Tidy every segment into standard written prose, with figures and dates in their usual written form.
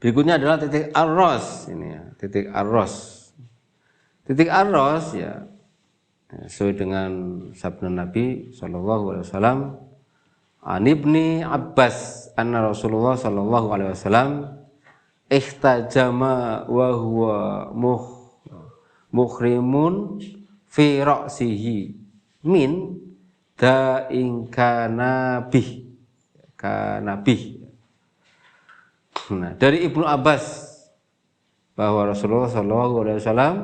Berikutnya adalah titik arros ini ya, titik arros. Titik arros ya sesuai dengan sabda Nabi sallallahu alaihi wasallam, An Ibni Abbas anna Rasulullah sallallahu alaihi wasallam ihtajama wa huwa muhrimun fi ra'sihi min da'in kanabih. Nah, dari Ibnu Abbas bahwa Rasulullah sallallahu alaihi wasallam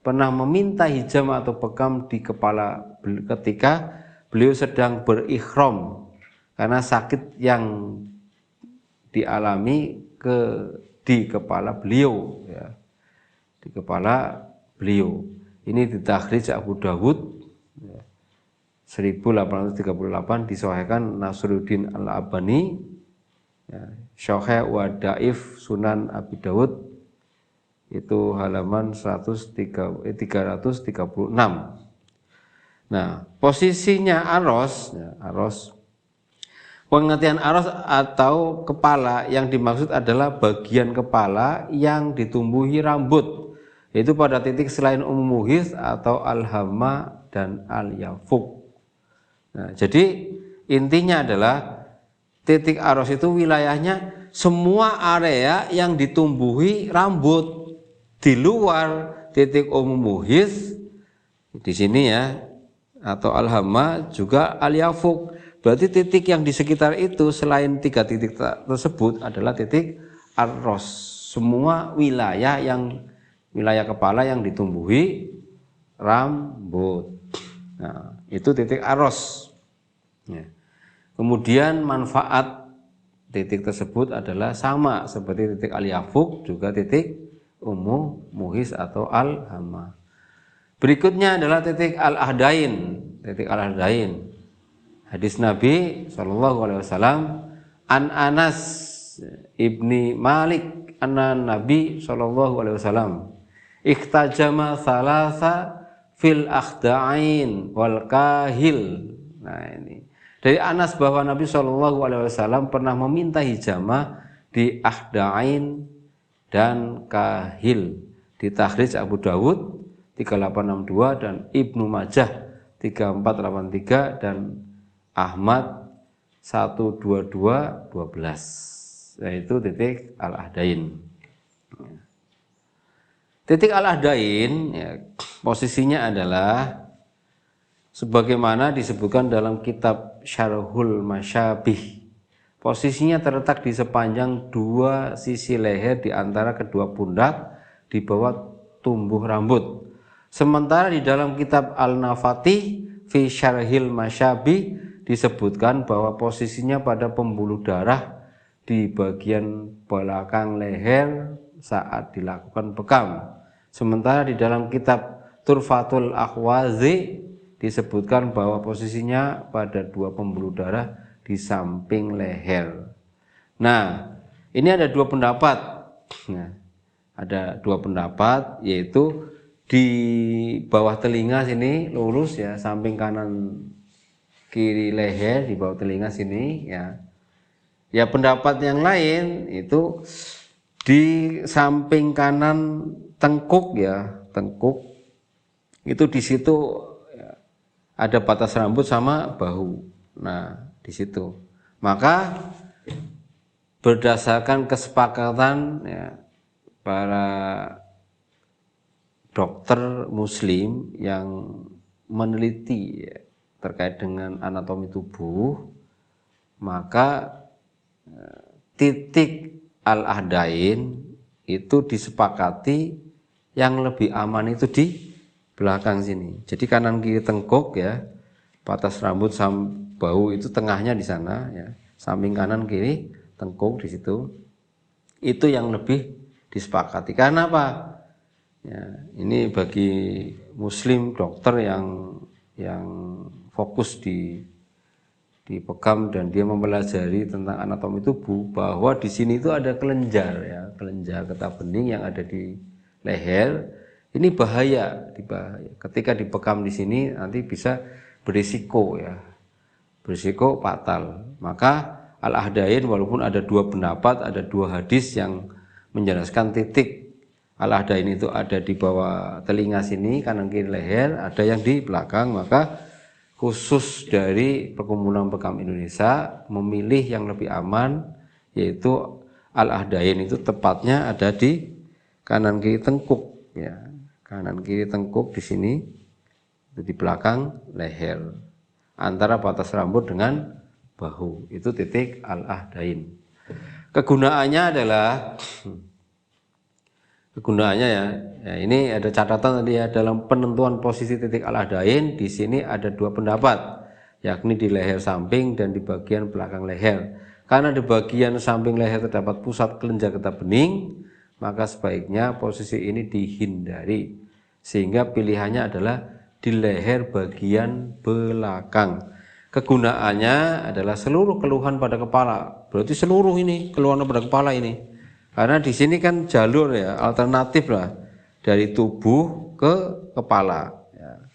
pernah meminta hijama atau bekam di kepala ketika beliau sedang berikhram karena sakit yang dialami di kepala beliau ya. Di kepala beliau. Ini ditakhrij Abu Dawud ya, 1838 disahihkan Nasruddin Al-Albani ya, Syahih wa Dhaif Sunan Abi Dawud itu halaman 336. Nah, posisinya aros ya, aros. Pengertian aros atau kepala yang dimaksud adalah bagian kepala yang ditumbuhi rambut, yaitu pada titik selain muhis atau al-hamma dan al-yafuq. Nah, jadi intinya adalah titik aros itu wilayahnya semua area yang ditumbuhi rambut di luar titik muhis di sini ya, atau al-hamma juga al-yafuq. Berarti titik yang di sekitar itu selain 3 titik tersebut adalah titik arros. Semua wilayah kepala yang ditumbuhi rambut. Nah, itu titik arros. Ya. Kemudian manfaat titik tersebut adalah sama seperti titik al-yafuq juga titik muhis atau al-hamma. Berikutnya adalah titik al-ahdain. Titik al-ahdain. Hadis Nabi sallallahu alaihi wasallam an Anas ibni Malik anna Nabi sallallahu alaihi wasallam ikhtajama salasa fil akhda'ain wal kahil. Nah, ini dari Anas bahwa Nabi sallallahu alaihi wasallam pernah meminta hijamah di akhda'ain dan kahil. Di takhrij Abu Dawud 3862 dan Ibnu Majah 3483 dan Ahmad 12212, yaitu titik al-ahdain. Titik al-ahdain ya, posisinya adalah sebagaimana disebutkan dalam kitab Syarhul Masyabih. Posisinya terletak di sepanjang 2 sisi leher di antara kedua pundak di bawah tumbuh rambut. Sementara di dalam kitab Al-Nafatih fi Syarhil Masyabih disebutkan bahwa posisinya pada pembuluh darah di bagian belakang leher saat dilakukan bekam. Sementara di dalam kitab Turfatul Akhwazi disebutkan bahwa posisinya pada 2 pembuluh darah di samping leher. Nah, ini ada 2 pendapat. Nah, ada 2 pendapat, yaitu di bawah telinga sini lurus ya, samping kanan kiri leher di bawah telinga sini ya. Ya, pendapat yang lain itu di samping kanan tengkuk ya, tengkuk itu di situ ya, ada batas rambut sama bahu. Nah, di situ. Maka berdasarkan kesepakatan ya, para dokter muslim yang meneliti ya, terkait dengan anatomi tubuh, maka titik al-ahdain itu disepakati yang lebih aman itu di belakang sini. Jadi kanan kiri tengkuk ya, batas rambut sampai bahu itu tengahnya di sana ya, samping kanan kiri tengkuk di situ. Itu yang lebih disepakati. Karena apa? Ya, ini bagi muslim dokter yang fokus di bekam dan dia mempelajari tentang anatomi tubuh, bahwa di sini itu ada kelenjar ya, kelenjar getah bening yang ada di leher. Ini bahaya, ketika dibekam di sini nanti bisa berisiko ya, berisiko fatal. Maka al-ahdain walaupun ada 2 pendapat, ada 2 hadis yang menjelaskan titik al-ahdain itu ada di bawah telinga sini, kanan kiri leher, ada yang di belakang. Maka khusus dari Perkumpulan Bekam Indonesia memilih yang lebih aman, yaitu al-ahdain itu tepatnya ada di kanan kiri tengkuk, ya, kanan kiri tengkuk di sini, itu di belakang leher, antara batas rambut dengan bahu, itu titik al-ahdain. Kegunaannya adalah ya, ini ada catatan tadi ya, dalam penentuan posisi titik al-ahdain di sini ada dua pendapat, yakni di leher samping dan di bagian belakang leher. Karena di bagian samping leher terdapat pusat kelenjar getah bening, maka sebaiknya posisi ini dihindari, sehingga pilihannya adalah di leher bagian belakang. Kegunaannya adalah seluruh keluhan pada kepala, berarti seluruh ini keluhan pada kepala ini, karena di sini kan jalur ya alternatif lah dari tubuh ke kepala. Ya.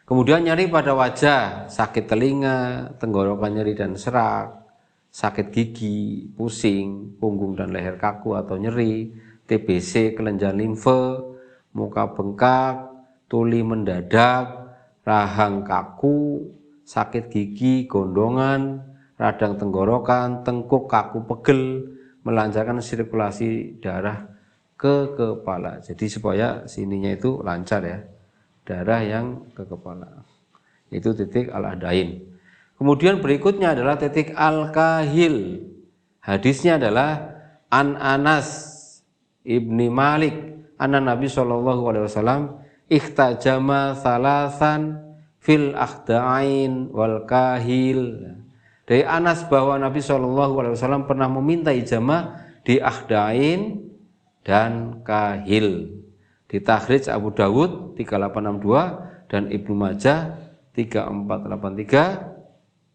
Kemudian nyeri pada wajah, sakit telinga, tenggorokan nyeri dan serak, sakit gigi, pusing, punggung dan leher kaku atau nyeri, TBC, kelenjar limfe, muka bengkak, tuli mendadak, rahang kaku, sakit gigi, gondongan, radang tenggorokan, tengkuk kaku pegel, melancarkan sirkulasi darah ke kepala. Jadi supaya sininya itu lancar ya, darah yang ke kepala. Itu titik al-ahdain. Kemudian berikutnya adalah titik al-kahil. Hadisnya adalah An Anas ibni Malik anna Nabi SAW ikhtajama salasan fil akhdain wal kahil. Dari Anas bahwa Nabi SAW pernah meminta ijamah di akhdain dan kahil. Di takhrij Abu Dawud 3862 dan Ibnu Majah 3483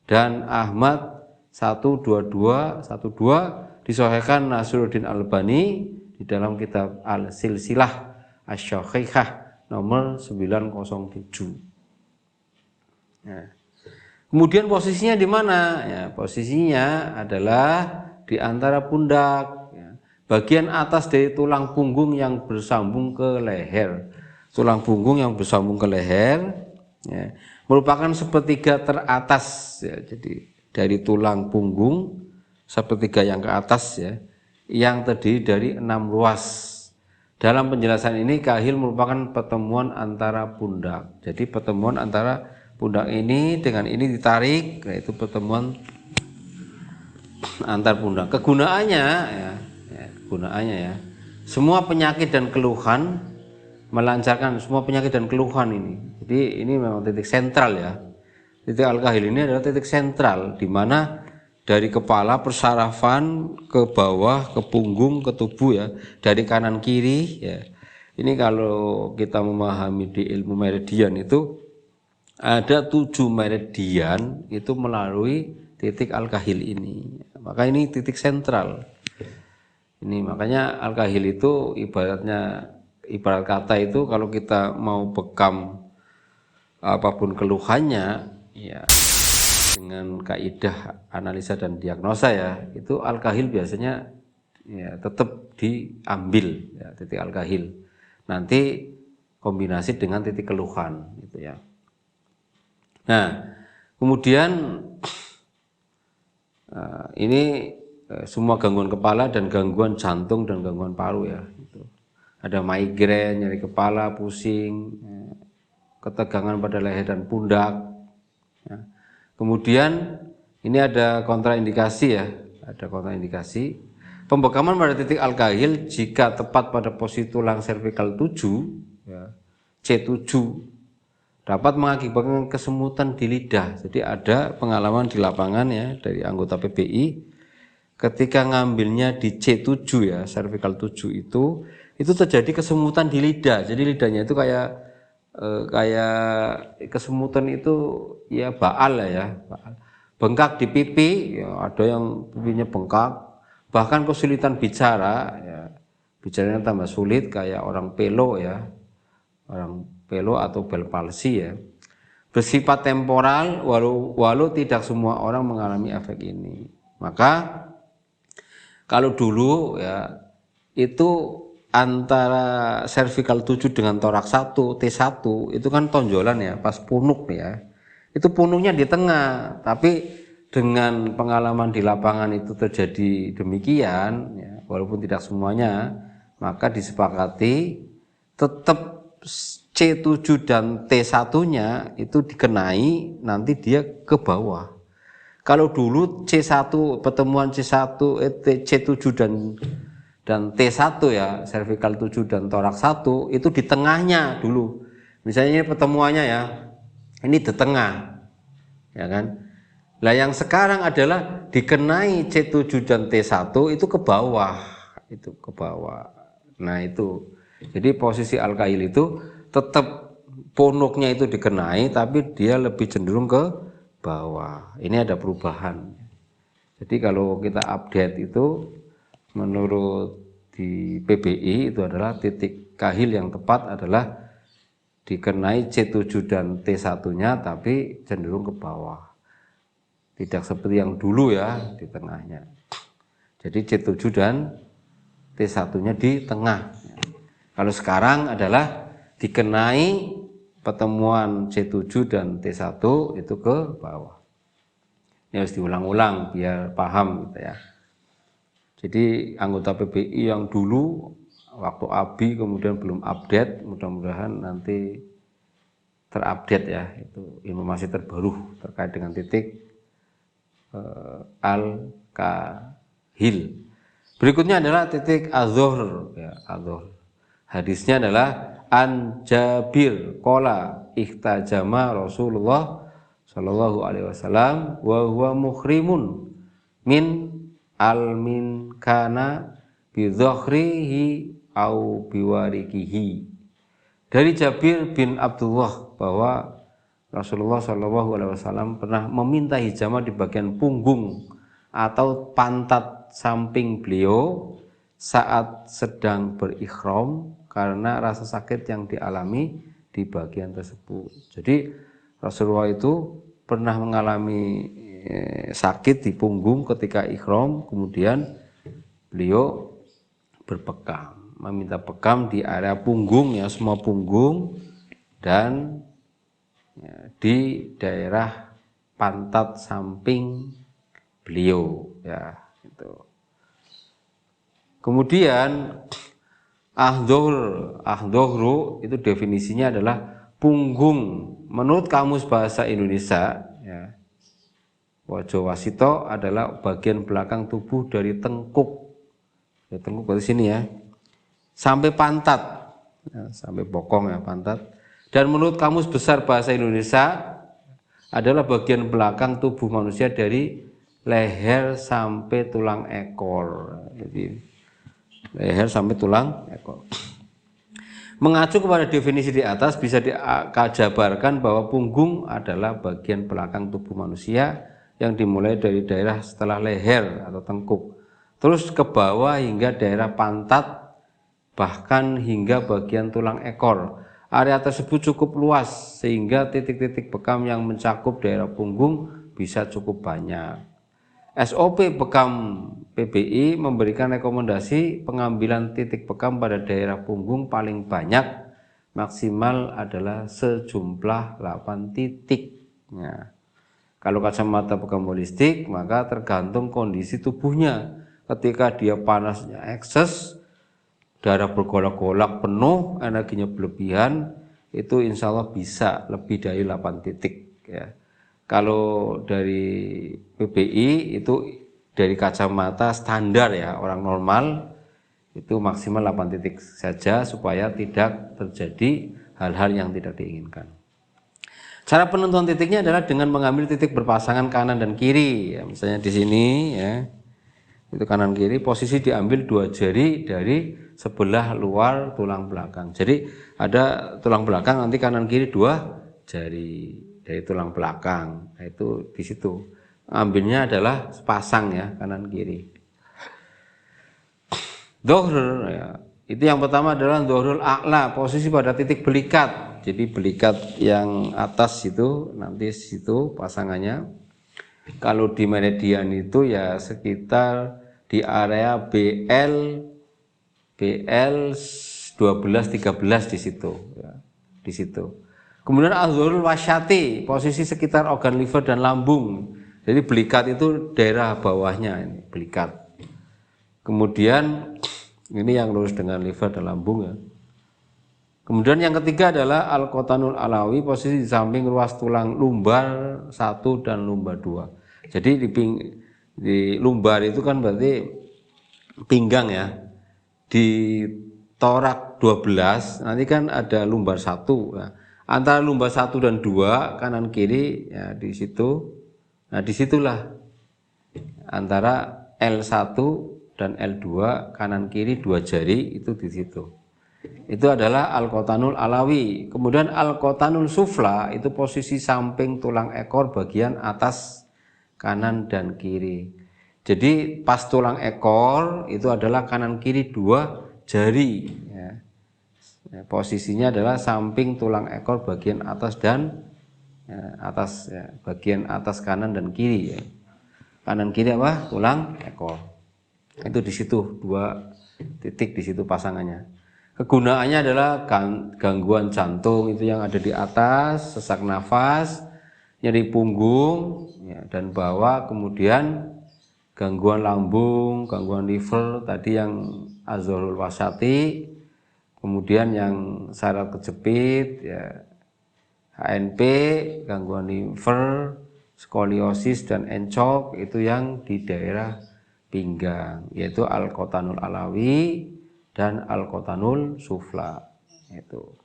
dan Ahmad 12212, disahihkan Nasruddin Albani di dalam kitab Al-Silsilah Asy-Syahihah nomor 907. Nah, kemudian posisinya di mana? Ya, posisinya adalah di antara pundak, ya, bagian atas dari tulang punggung yang bersambung ke leher. Tulang punggung yang bersambung ke leher, ya, merupakan sepertiga teratas, ya, jadi dari tulang punggung sepertiga yang ke atas, ya, yang terdiri dari 6 ruas. Dalam penjelasan ini kahil merupakan pertemuan antara pundak. Jadi pertemuan antara pundak ini dengan ini ditarik, yaitu pertemuan antar pundak. Kegunaannya ya, semua penyakit dan keluhan, melancarkan semua penyakit dan keluhan ini. Jadi ini memang titik sentral ya. Titik al-kahil ini adalah titik sentral di mana dari kepala persarafan ke bawah, ke punggung, ke tubuh ya, dari kanan kiri ya. Ini kalau kita memahami di ilmu meridian itu ada 7 meridian itu melalui titik al-kahil ini. Maka ini titik sentral. Ini makanya al-kahil itu ibarat kata itu kalau kita mau bekam apapun keluhannya ya dengan kaidah analisa dan diagnosa ya, itu al-kahil biasanya ya tetap diambil ya, titik al-kahil. Nanti kombinasi dengan titik keluhan gitu ya. Nah, kemudian ini semua gangguan kepala dan gangguan jantung dan gangguan paru ya. Gitu. Ada migrain, nyeri kepala, pusing, ketegangan pada leher dan pundak. Ya. Kemudian ini ada kontraindikasi ya, ada kontraindikasi. Pembekaman pada titik al-kahil jika tepat pada posisi tulang servikal 7, ya, C7, dapat mengakibatkan kesemutan di lidah. Jadi ada pengalaman di lapangan ya dari anggota PBI ketika ngambilnya di C7 ya, cervical 7 itu terjadi kesemutan di lidah. Jadi lidahnya itu kayak kesemutan itu ya baal ya, baal. Bengkak di pipi, ya ada yang pipinya bengkak, bahkan kesulitan bicara ya. Bicaranya tambah sulit kayak orang pelo ya. Orang pelo atau Bell palsy ya, bersifat temporal walau tidak semua orang mengalami efek ini. Maka Kalau dulu ya itu antara cervical 7 dengan thorax 1 T1 itu kan tonjolan ya, pas punuk ya. Itu punuknya di tengah, tapi dengan pengalaman di lapangan itu terjadi demikian ya, walaupun tidak semuanya, maka disepakati tetap C7 dan T1-nya itu dikenai, nanti dia ke bawah. Kalau dulu C1 pertemuan C7 dan T1 ya, cervical 7 dan thorax 1 itu di tengahnya dulu. Misalnya ini pertemuannya ya, ini di tengah. Ya kan? Lah yang sekarang adalah dikenai C7 dan T1 itu ke bawah. Itu ke bawah. Nah, itu. Jadi posisi alkail itu tetap punuknya itu dikenai tapi dia lebih cenderung ke bawah. Ini ada perubahan. Jadi kalau kita update itu menurut di PBI itu adalah titik kahil yang tepat adalah dikenai C7 dan T1-nya tapi cenderung ke bawah. Tidak seperti yang dulu ya di tengahnya. Jadi C7 dan T1-nya di tengah. Kalau sekarang adalah dikenai pertemuan C7 dan T1 itu ke bawah. Ini harus diulang-ulang biar paham gitu ya. Jadi anggota PBI yang dulu waktu ABI kemudian belum update, mudah-mudahan nanti terupdate ya, itu informasi terbaru terkait dengan titik al-kahil. Berikutnya adalah titik az-zuhr ya, az-zuhr. Hadisnya adalah an Jabir qala ihtajama Rasulullah sallallahu alaihi wasallam wa huwa muhrimun min al-min kana bi dhakhrihi au biwarikihi. Dari Jabir bin Abdullah bahwa Rasulullah sallallahu alaihi wasallam pernah meminta hijamah di bagian punggung atau pantat samping beliau saat sedang berikhram karena rasa sakit yang dialami di bagian tersebut. Jadi Rasulullah itu pernah mengalami sakit di punggung ketika ikhram, kemudian beliau berpekam, meminta pekam di area punggung ya, semua punggung dan ya, di daerah pantat samping beliau ya itu. Kemudian ahdhuru itu definisinya adalah punggung. Menurut Kamus Bahasa Indonesia ya, Wajo wasito adalah bagian belakang tubuh dari tengkuk. Ya, tengkuk dari sini ya, sampai pantat, ya, sampai bokong ya pantat. Dan menurut Kamus Besar Bahasa Indonesia adalah bagian belakang tubuh manusia dari leher sampai tulang ekor. Jadi leher sampai tulang ekor. Mengacu kepada definisi di atas bisa dikajabarkan bahwa punggung adalah bagian belakang tubuh manusia yang dimulai dari daerah setelah leher atau tengkuk, terus ke bawah hingga daerah pantat, bahkan hingga bagian tulang ekor. Area tersebut cukup luas sehingga titik-titik bekam yang mencakup daerah punggung bisa cukup banyak. SOP Bekam PBI memberikan rekomendasi pengambilan titik bekam pada daerah punggung paling banyak maksimal adalah sejumlah 8 titik. Nah, kalau kacamata bekam holistik maka tergantung kondisi tubuhnya. Ketika dia panasnya ekses, darah bergolak-golak penuh, energinya berlebihan, itu insya Allah bisa lebih dari 8 titik ya. Kalau dari PBI itu dari kacamata standar ya, orang normal itu maksimal 8 titik saja supaya tidak terjadi hal-hal yang tidak diinginkan. Cara penentuan titiknya adalah dengan mengambil titik berpasangan kanan dan kiri ya, misalnya di sini ya, itu kanan kiri, posisi diambil 2 jari dari sebelah luar tulang belakang. Jadi ada tulang belakang, nanti kanan kiri 2 jari dari tulang belakang. Nah, itu di situ. Ambilnya adalah sepasang ya, kanan kiri. Dhuhr ya. Itu yang pertama adalah dhuhrul a'la, posisi pada titik belikat. Jadi belikat yang atas itu nanti situ pasangannya. Kalau di meridian itu ya sekitar di area BL 12 13 di situ ya, di situ. Kemudian al-dhuhrul wasyati, posisi sekitar organ liver dan lambung. Jadi belikat itu daerah bawahnya ini, belikat. Kemudian ini yang lurus dengan liver dan lambung ya. Kemudian yang ketiga adalah al-qotanul alawi, posisi di samping ruas tulang lumbar 1 dan lumbar 2. Jadi di lumbar itu kan berarti pinggang ya. Di torak 12 nanti kan ada lumbar 1 ya. Antara lumbar 1 dan 2 kanan kiri ya di situ. Nah, disitulah antara L1 dan L2 kanan kiri 2 jari itu di situ. Itu adalah al-qotanul alawi. Kemudian al-qotanul sufla itu posisi samping tulang ekor bagian atas kanan dan kiri. Jadi pas tulang ekor itu adalah kanan kiri 2 jari ya. Posisinya adalah samping tulang ekor bagian atas dan atas ya, bagian atas kanan dan kiri ya. Kanan kiri apa? Tulang ekor. Itu di situ 2 titik di situ pasangannya. Kegunaannya adalah gangguan jantung itu yang ada di atas, sesak nafas, nyeri punggung ya, dan bawah, kemudian gangguan lambung, gangguan liver tadi yang azharul wasati, kemudian yang saraf kejepit ya, HNP, gangguan liver, skoliosis dan encok itu yang di daerah pinggang, yaitu al-qotanul alawi dan al-qotanul sufla itu.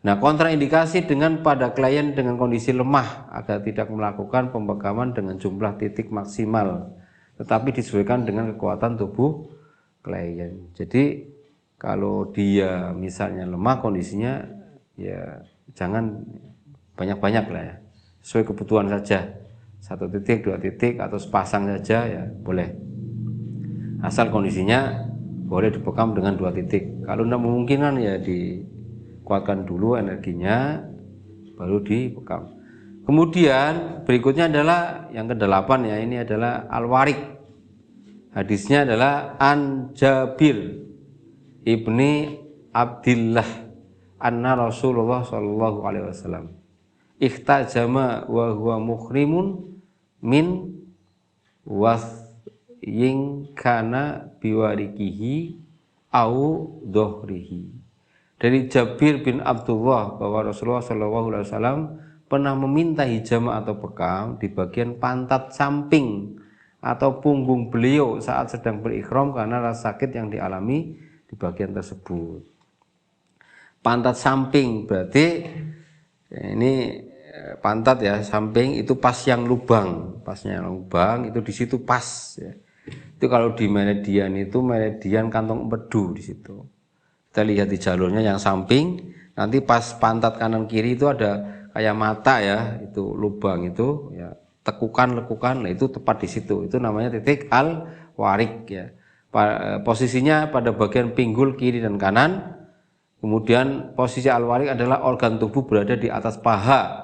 Nah, kontraindikasi dengan pada klien dengan kondisi lemah agar tidak melakukan pembekaman dengan jumlah titik maksimal, tetapi disesuaikan dengan kekuatan tubuh klien. Jadi kalau dia misalnya lemah kondisinya, ya jangan banyak-banyak lah ya, sesuai kebutuhan saja, 1 titik, 2 titik atau sepasang saja ya boleh, asal kondisinya boleh dibekam dengan 2 titik. Kalau tidak memungkinkan ya dikuatkan dulu energinya baru dibekam. Kemudian berikutnya adalah yang ke-8 ya, ini adalah al-warik. Hadisnya adalah an Jabir ibni Abdillah anna Rasulullah sallallahu alaihi wasallam ikhtajama wa huwa muhrimun min wasyin kana biwarikihi au dohrihi. Dari Jabir bin Abdullah bahwa Rasulullah sallallahu alaihi wasallam pernah meminta hijama atau bekam di bagian pantat samping atau punggung beliau saat sedang berikhram karena rasa sakit yang dialami di bagian tersebut. Pantat samping berarti ini pantat ya, samping itu pas yang lubang, pasnya yang lubang itu di situ pas ya. Itu kalau di meridian itu meridian kantong empedu di situ. Kita lihat di jalurnya yang samping, nanti pas pantat kanan kiri itu ada kayak mata ya, itu lubang itu ya, tekukan-lekukan, nah itu tepat di situ. Itu namanya titik al-warik ya. Posisinya pada bagian pinggul kiri dan kanan. Kemudian posisi al-warik adalah organ tubuh berada di atas paha.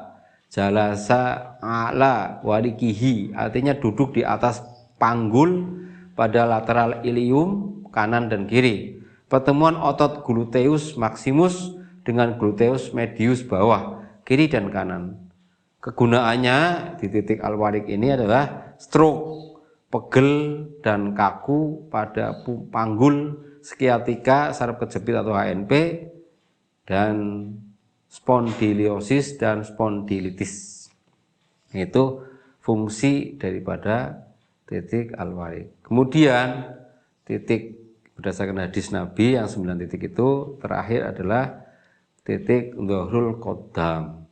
Jalasa ala warikihi, artinya duduk di atas panggul pada lateral ilium kanan dan kiri. Pertemuan otot gluteus maximus dengan gluteus medius bawah, kiri dan kanan. Kegunaannya di titik al-warik ini adalah stroke, pegel dan kaku pada panggul skiatika, saraf kejepit atau HNP, dan spondiliosis dan spondilitis. Itu fungsi daripada titik al-warik. Kemudian titik berdasarkan hadis Nabi yang 9 titik itu terakhir adalah titik dhahrul qodam.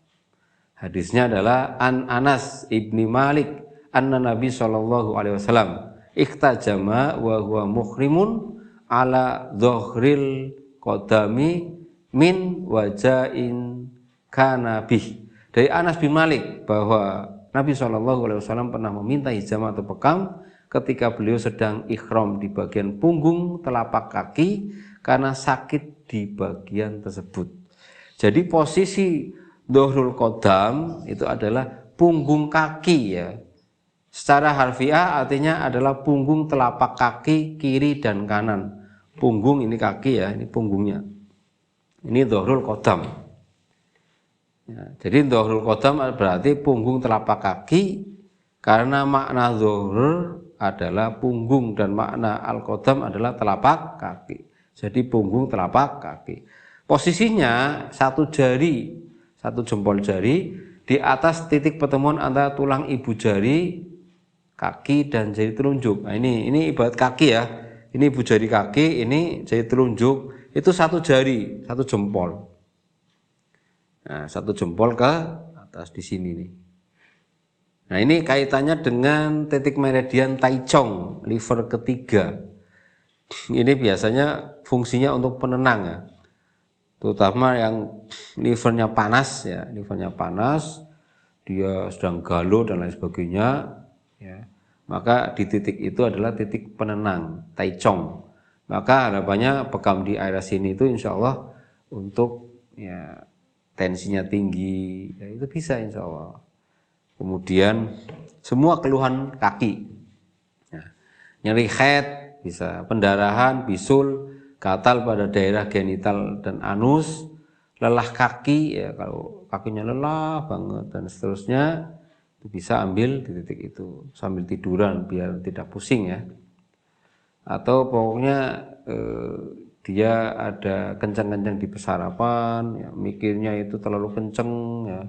Hadisnya adalah an Anas ibni Malik anna Nabi sallallahu alaihi wasallam ikhtajama wa huwa muhrimun ala dhahril qodami min wajain kanabih. Dari Anas bin Malik bahwa Nabi SAW pernah meminta hijama atau bekam ketika beliau sedang ikhram di bagian punggung telapak kaki karena sakit di bagian tersebut. Jadi posisi dhahrul qodam itu adalah punggung kaki ya. Secara harfiah artinya adalah punggung telapak kaki kiri dan kanan. Punggung ini kaki ya, ini punggungnya. Ini dhahrul qadam. Ya, jadi dhahrul qadam berarti punggung telapak kaki, karena makna dhahr adalah punggung dan makna al-qadam adalah telapak kaki. Jadi punggung telapak kaki. Posisinya satu jari, satu jempol jari di atas titik pertemuan antara tulang ibu jari, kaki dan jari telunjuk. Nah, ini ibarat kaki ya. Ini ibu jari kaki, ini jari telunjuk. Itu satu jari, satu jempol. Nah, satu jempol ke atas di sini nih. Nah, ini kaitannya dengan titik meridian Taichung, liver ketiga. Ini biasanya fungsinya untuk penenang ya. Terutama yang livernya panas ya, livernya panas, dia sedang galau dan lain sebagainya ya. Maka di titik itu adalah titik penenang Taichung. Maka harapannya bekam di area sini itu insya Allah untuk ya tensinya tinggi, ya itu bisa insya Allah. Kemudian semua keluhan kaki, ya, nyeri head bisa, pendarahan, bisul, gatal pada daerah genital dan anus, lelah kaki ya, kalau kakinya lelah banget dan seterusnya, itu bisa ambil di titik itu sambil tiduran biar tidak pusing ya. Atau pokoknya dia ada kencang-kencang di pesarapan ya, mikirnya itu terlalu kenceng ya,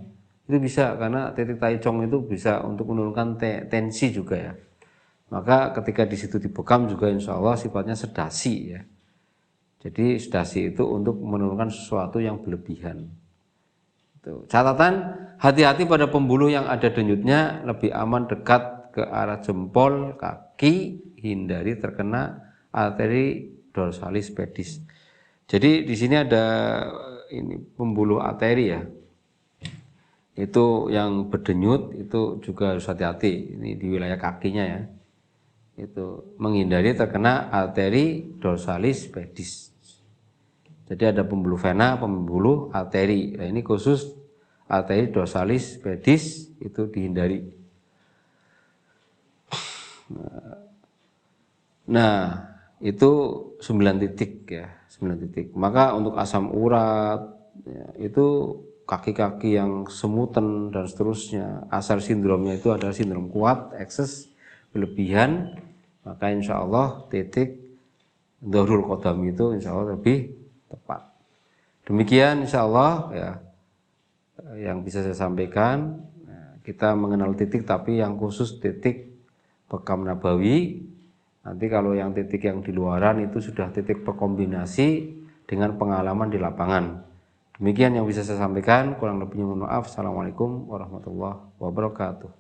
itu bisa, karena titik Taichung itu bisa untuk menurunkan tensi juga ya. Maka ketika di situ dibekam juga insya Allah sifatnya sedasi ya. Jadi sedasi itu untuk menurunkan sesuatu yang berlebihan. Catatan, hati-hati pada pembuluh yang ada denyutnya, lebih aman dekat ke arah jempol kaki, hindari terkena arteri dorsalis pedis. Jadi di sini ada ini pembuluh arteri ya. Itu yang berdenyut itu juga harus hati-hati. Ini di wilayah kakinya ya. Itu menghindari terkena arteri dorsalis pedis. Jadi ada pembuluh vena, pembuluh arteri. Nah, ini khusus arteri dorsalis pedis itu dihindari. Nah, itu 9 titik ya, 9 titik. Maka untuk asam urat ya, itu kaki-kaki yang semutan dan seterusnya, asal sindromnya itu adalah sindrom kuat, ekses, berlebihan, maka insya Allah titik dhahrul qadam itu insya Allah lebih tepat. Demikian insya Allah ya yang bisa saya sampaikan. Kita mengenal titik, tapi yang khusus titik bekam nabawi. Nanti kalau yang titik yang di luaran itu sudah titik berkombinasi dengan pengalaman di lapangan. Demikian yang bisa saya sampaikan, kurang lebihnya mohon maaf. Assalamualaikum warahmatullahi wabarakatuh.